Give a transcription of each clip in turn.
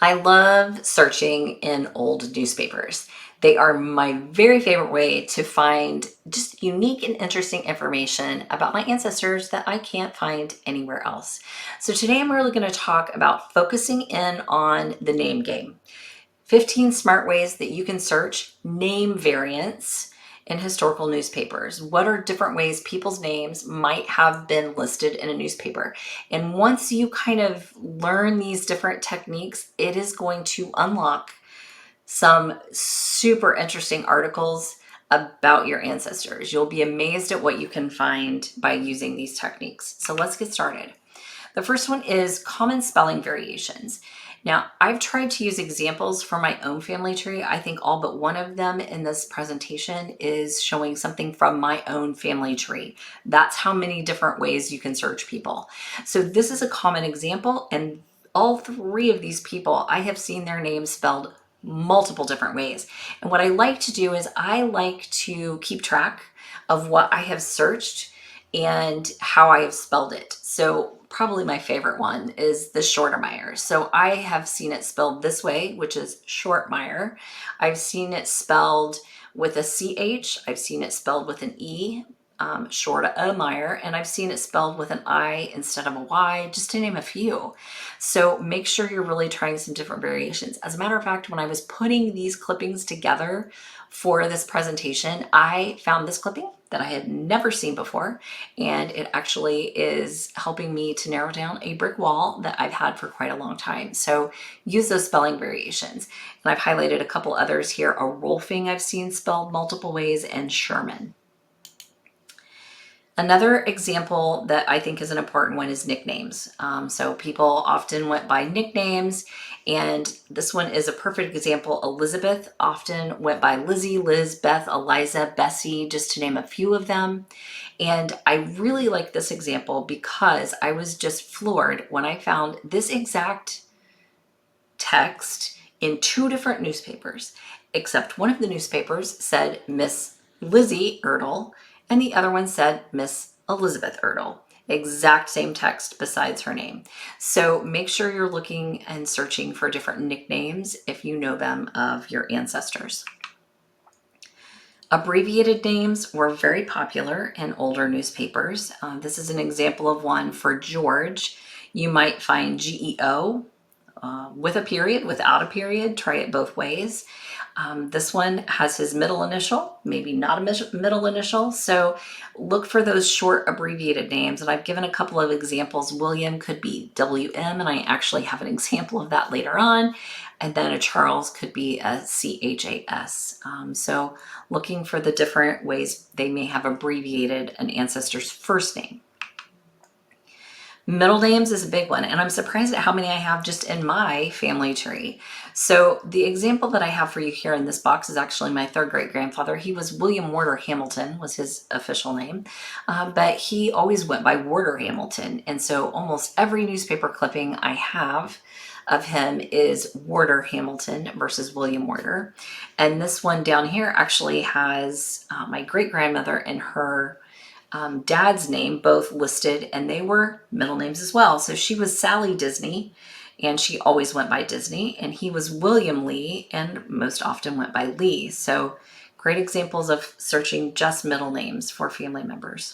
I love searching in old newspapers. They are my very favorite way to find just unique and interesting information about my ancestors that I can't find anywhere else. So today I'm really going to talk about focusing in on the name game. 15 smart ways that you can search name variants in historical newspapers. What are different ways people's names might have been listed in a newspaper? And once you kind of learn these different techniques, it is going to unlock some super interesting articles about your ancestors. You'll be amazed at what you can find by using these techniques. So let's get started. The first one is common spelling variations. Now, I've tried to use examples for my own family tree. I think all but one of them in this presentation is showing something from my own family tree. That's how many different ways you can search people. So this is a common example, and all three of these people, I have seen their names spelled multiple different ways. And what I like to do is I like to keep track of what I have searched and how I have spelled it. So probably my favorite one is the Shortermeyer. So I have seen it spelled this way, which is Shortmeyer. I've seen it spelled with a CH. I've seen it spelled with an E, Shortemeyer, and I've seen it spelled with an I instead of a Y, just to name a few. So make sure you're really trying some different variations. As a matter of fact, when I was putting these clippings together for this presentation, I found this clipping that I had never seen before, and it actually is helping me to narrow down a brick wall that I've had for quite a long time. So use those spelling variations. And I've highlighted a couple others here. A Rolfing I've seen spelled multiple ways, and Sherman. Another example that I think is an important one is nicknames. So people often went by nicknames, and this one is a perfect example. Elizabeth often went by Lizzie, Liz, Beth, Eliza, Bessie, just to name a few of them. And I really like this example because I was just floored when I found this exact text in two different newspapers, except one of the newspapers said Miss Lizzie Ertl, and the other one said Miss Elizabeth Ertl. Exact same text besides her name. So make sure you're looking and searching for different nicknames if you know them of your ancestors. Abbreviated names were very popular in older newspapers. This is an example of one for George. You might find GEO with a period, without a period. Try it both ways. This one has his middle initial, maybe not a middle initial. So look for those short abbreviated names. And I've given a couple of examples. William could be WM, and I actually have an example of that later on. And then a Charles could be a CHAS. So looking for the different ways they may have abbreviated an ancestor's first name. Middle names is a big one, and I'm surprised at how many I have just in my family tree. So the example that I have for you here in this box is actually my third great grandfather. He was William Warder Hamilton was his official name, but he always went by Warder Hamilton. And so almost every newspaper clipping I have of him is Warder Hamilton versus William Warder. And this one down here actually has my great grandmother and her dad's name both listed, and they were middle names as well. So she was Sally Disney, and she always went by Disney, and he was William Lee, and most often went by Lee. So great examples of searching just middle names for family members.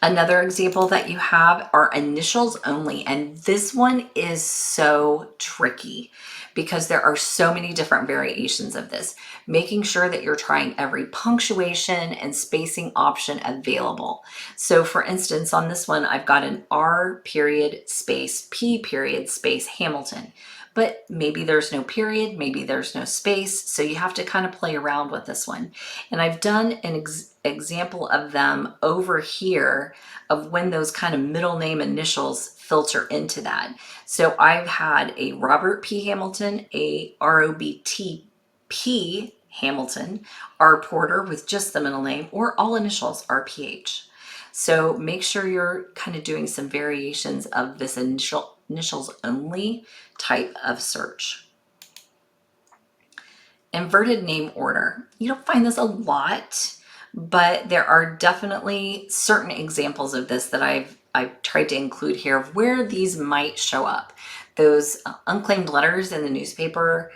Another example that you have are initials only, and this one is so tricky because there are so many different variations of this. Making sure that you're trying every punctuation and spacing option available. So for instance, on this one, I've got an R period space P period space Hamilton. But maybe there's no period, maybe there's no space, so you have to kind of play around with this one. And I've done an example of them over here of when those kind of middle name initials filter into that. So I've had a Robert P. Hamilton, a ROBTP Hamilton, R. Porter with just the middle name, or all initials RPH. So make sure you're kind of doing some variations of this initials only type of search. Inverted name order. You don't find this a lot, but there are definitely certain examples of this that I've I tried to include here of where these might show up. Those unclaimed letters in the newspaper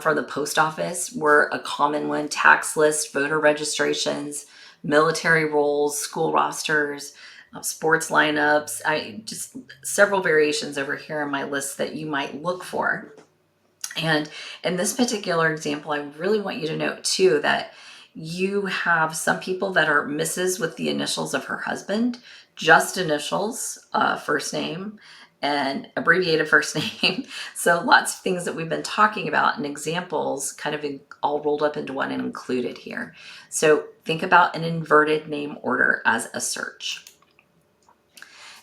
from the post office were a common one. Tax lists, voter registrations, military rolls, school rosters, sports lineups. I just several variations over here in my list that you might look for. And in this particular example, I really want you to note too that you have some people that are Mrs. with the initials of her husband, just initials, first name, and abbreviated first name. So lots of things that we've been talking about and examples kind of all rolled up into one and included here. So think about an inverted name order as a search.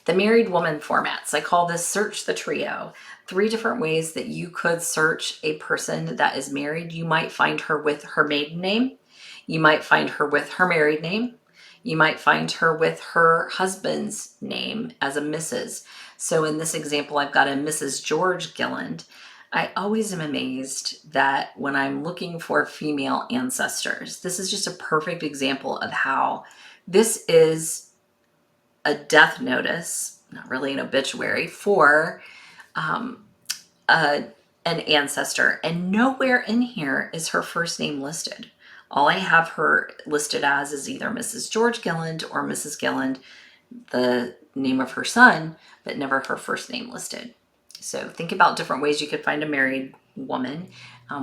The married woman formats. I call this search the trio. 3 different ways that you could search a person that is married. You might find her with her maiden name. You might find her with her married name. You might find her with her husband's name as a Mrs. So in this example, I've got a Mrs. George Gilland. I always am amazed that when I'm looking for female ancestors, this is just a perfect example of how this is a death notice, not really an obituary, for an ancestor, and nowhere in here is her first name listed. All I have her listed as is either Mrs. George Gilland or Mrs. Gilland, the name of her son, but never her first name listed. So think about different ways you could find a married woman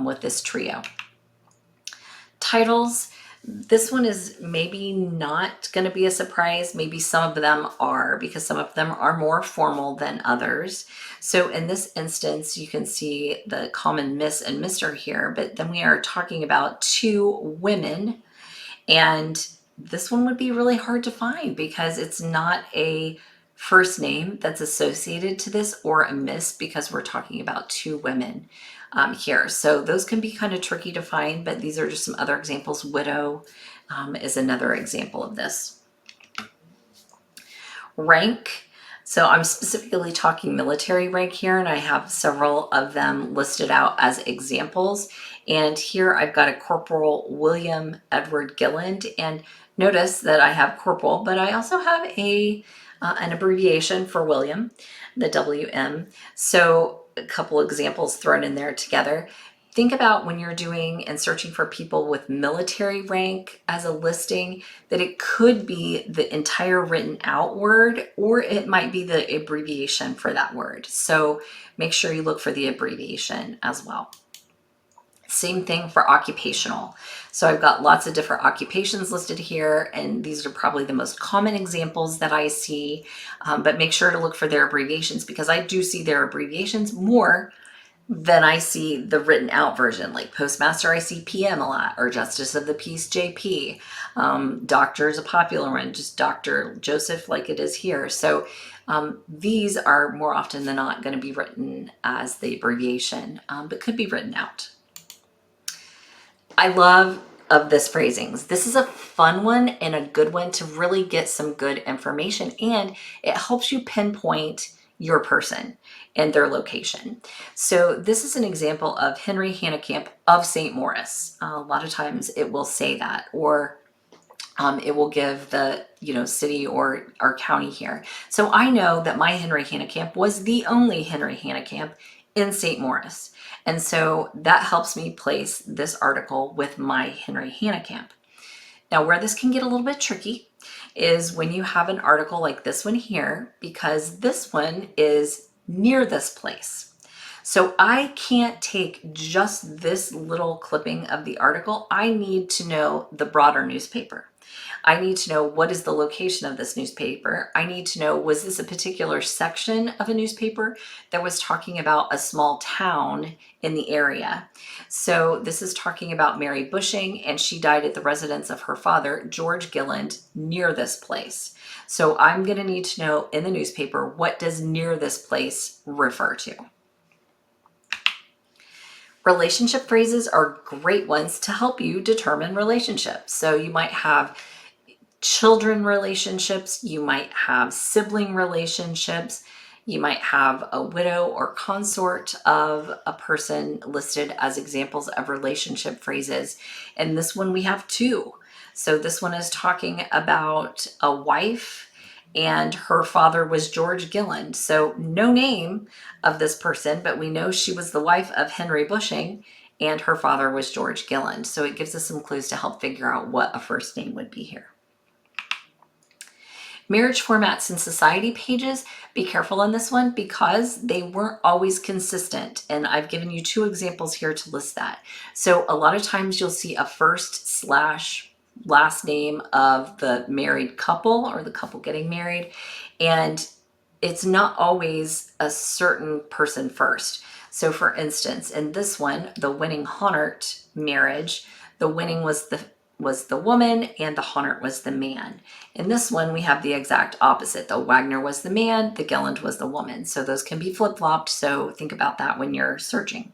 with this trio. Titles. This one is maybe not going to be a surprise. Maybe some of them are, because some of them are more formal than others. So in this instance, you can see the common Miss and Mr. here, but then we are talking about 2 women. And this one would be really hard to find because it's not a first name that's associated to this or a miss, because we're talking about 2 women here. So those can be kind of tricky to find, but these are just some other examples. Widow is another example of this. Rank. So I'm specifically talking military rank here, and I have several of them listed out as examples. And here I've got a Corporal William Edward Gilland, and notice that I have corporal, but I also have an abbreviation for William, the WM. So a couple examples thrown in there together. Think about when you're doing and searching for people with military rank as a listing, that it could be the entire written out word, or it might be the abbreviation for that word. So make sure you look for the abbreviation as well. Same thing for occupational. So I've got lots of different occupations listed here, and these are probably the most common examples that I see, but make sure to look for their abbreviations, because I do see their abbreviations more than I see the written out version. Like postmaster, I see PM a lot, or justice of the peace, JP. Doctor is a popular one, just Dr. Joseph, like it is here. So these are more often than not going to be written as the abbreviation, but could be written out. I love of this phrasings. This is a fun one and a good one to really get some good information, and it helps you pinpoint your person and their location. So this is an example of Henry Hanekamp of St. Maurice. A lot of times it will say that, or it will give the city or our county here. So I know that my Henry Hanekamp was the only Henry Hanekamp in St. Maurice. And so that helps me place this article with my Henry Hanekamp. Now, where this can get a little bit tricky is when you have an article like this one here, because this one is near this place. So I can't take just this little clipping of the article. I need to know the broader newspaper. I need to know what is the location of this newspaper. I need to know, was this a particular section of a newspaper that was talking about a small town in the area? So this is talking about Mary Bushing, and she died at the residence of her father, George Gilland, near this place. So I'm going to need to know in the newspaper, what does near this place refer to? Relationship phrases are great ones to help you determine relationships. So you might have children relationships, you might have sibling relationships, you might have a widow or consort of a person listed as examples of relationship phrases. And this one we have 2. So this one is talking about a wife and her father was George Gilland. So no name of this person, but we know she was the wife of Henry Bushing and her father was George Gilland. So it gives us some clues to help figure out what a first name would be here. Marriage formats and society pages, be careful on this one because they weren't always consistent. And I've given you 2 examples here to list that. So a lot of times you'll see a first slash last name of the married couple or the couple getting married. And it's not always a certain person first. So for instance, in this one, the Winning Honert marriage, the Winning was the woman and the Honert was the man. In this one, we have the exact opposite. The Wagner was the man, the Gilland was the woman. So those can be flip-flopped, so think about that when you're searching.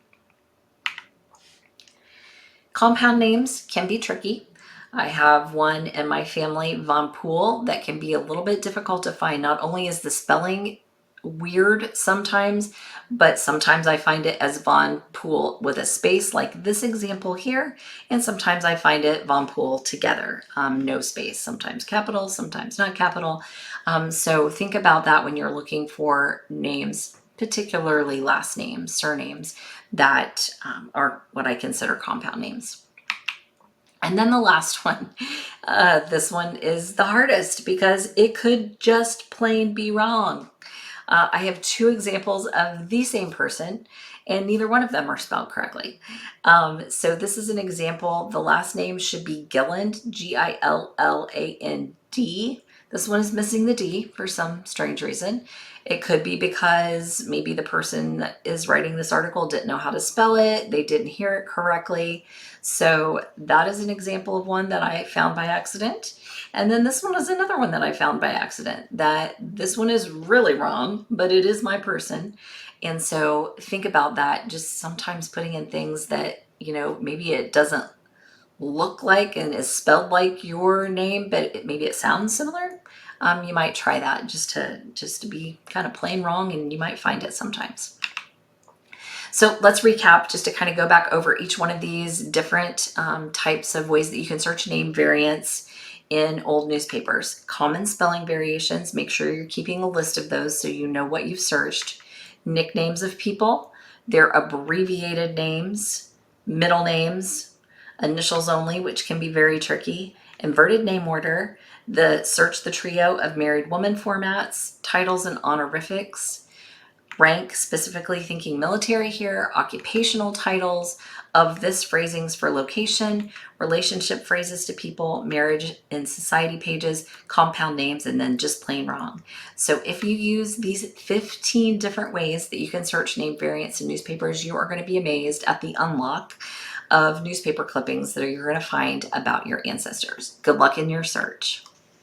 Compound names can be tricky. I have one in my family, Von Pool, that can be a little bit difficult to find. Not only is the spelling weird sometimes, but sometimes I find it as Von Pool with a space like this example here, and sometimes I find it Von Pool together, no space, sometimes capital, sometimes not capital. So think about that when you're looking for names, particularly last names, surnames, that are what I consider compound names. And then the last one, this one is the hardest because it could just plain be wrong. I have 2 examples of the same person and neither one of them are spelled correctly. So this is an example. The last name should be Gilland, Gilland. This one is missing the D for some strange reason. It could be because maybe the person that is writing this article didn't know how to spell it. They didn't hear it correctly. So that is an example of one that I found by accident. And then this one is another one that I found by accident, that this one is really wrong, but it is my person. And so think about that, just sometimes putting in things that, maybe it doesn't look like and is spelled like your name, but maybe it sounds similar. You might try that just to be kind of plain wrong, and you might find it sometimes. So let's recap just to kind of go back over each one of these different types of ways that you can search name variants in old newspapers. Common spelling variations, make sure you're keeping a list of those so you know what you've searched. Nicknames of people, their abbreviated names, middle names, initials only, which can be very tricky, inverted name order, search the trio of married woman formats, titles and honorifics, rank, specifically thinking military here, occupational titles, of this phrasings for location, relationship phrases to people, marriage and society pages, compound names, and then just plain wrong. So if you use these 15 different ways that you can search name variants in newspapers, you are going to be amazed at the unlock of newspaper clippings that you're going to find about your ancestors. Good luck in your search.